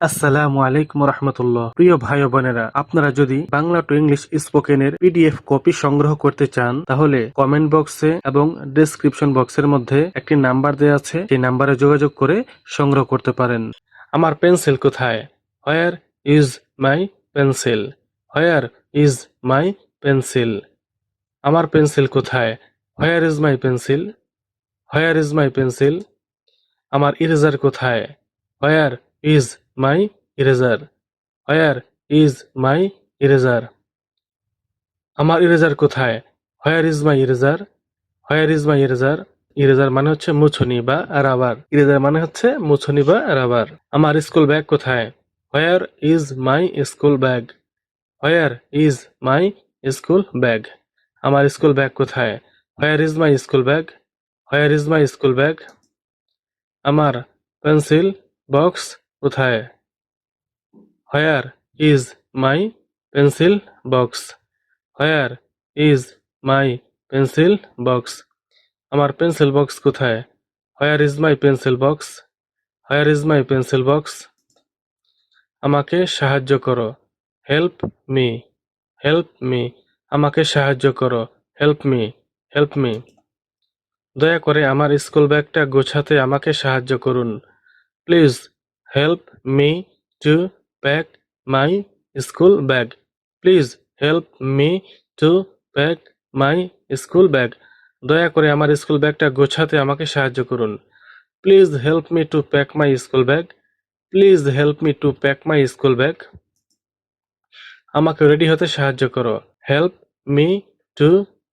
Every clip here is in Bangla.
আসসালামু আলাইকুম রহমতুল্লাহ। প্রিয় ভাই ও বোনেরা, আপনারা যদি বাংলা টু ইংলিশ স্পোকেনের পিডিএফ কপি সংগ্রহ করতে চান তাহলে কমেন্ট বক্সে এবং ডেসক্রিপশন বক্সের মধ্যে একটি নাম্বার দেওয়া আছে, সেই নাম্বারে যোগাযোগ করে সংগ্রহ করতে পারেন। আমার পেন্সিল কোথায়? Where is my pencil? Where is my pencil? আমার পেন্সিল কোথায়? Where is my pencil? Where is my pencil? আমার ইরেজার কোথায়? Where is my eraser? Where is my eraser? আমার ইরেজার কোথায়? Where is my eraser? Where is my eraser? Eraser মানে হচ্ছে মুছনি বা রাবার। ইরেজার মানে হচ্ছে মুছনি বা রাবার। আমার স্কুল ব্যাগ কোথায়? Where is my school bag? Where is my school bag? আমার স্কুল ব্যাগ কোথায়? Where is my school bag? Where is my school bag? আমার পেন্সিল বক্স কোথায়? Where is my pencil box? Where is my pencil box? আমার পেন্সিল বক্স কোথায়? Where is my pencil box? Where is my pencil box? আমাকে সাহায্য করো। Help me. Help me. আমাকে সাহায্য করো। Help me. Help me. দয়া করে আমার স্কুল ব্যাগটা গোছাতে আমাকে সাহায্য করুন। Please help me two pack my school bag. Please help me two pack my school bag. দয়া করে আমার স্কুল ব্যাগটা গোছাতে আমাকে সাহায্য করুন। Please help me two pack my school bag. Please help me two pack my school bag. আমাকে রেডি হতে সাহায্য করো। Help me to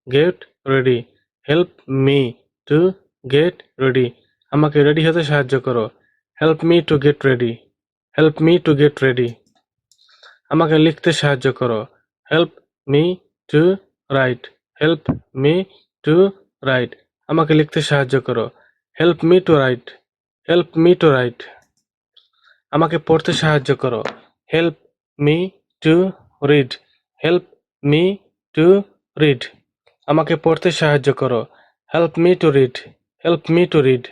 get ready. Help me to get ready. আমাকে রেডি হতে সাহায্য করো। Help me to get ready. Help me to get ready. আমাকে লিখতে সাহায্য করো। Help me two right. Help me two right. আমাকে লিখতে সাহায্য করো। Help me two right. Help me two right. আমাকে পড়তে সাহায্য করো। Help me to read. Help me to read. আমাকে পড়তে সাহায্য করো। Help me to read. Help me to read.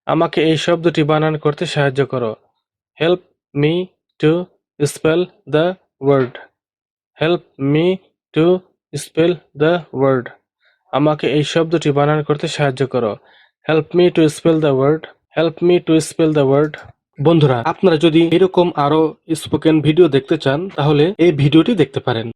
আমাকে এই শব্দটি বানান করতে সাহায্য করো। Help me to spell the word. Help me to spell the word. আমাকে এই শব্দটি বানান করতে সাহায্য করো। Help me to spell the word. Help me to spell the word. বন্ধুরা, আপনারা যদি এরকম আরো স্পোকেন ভিডিও দেখতে চান তাহলে এই ভিডিওটি দেখতে পারেন।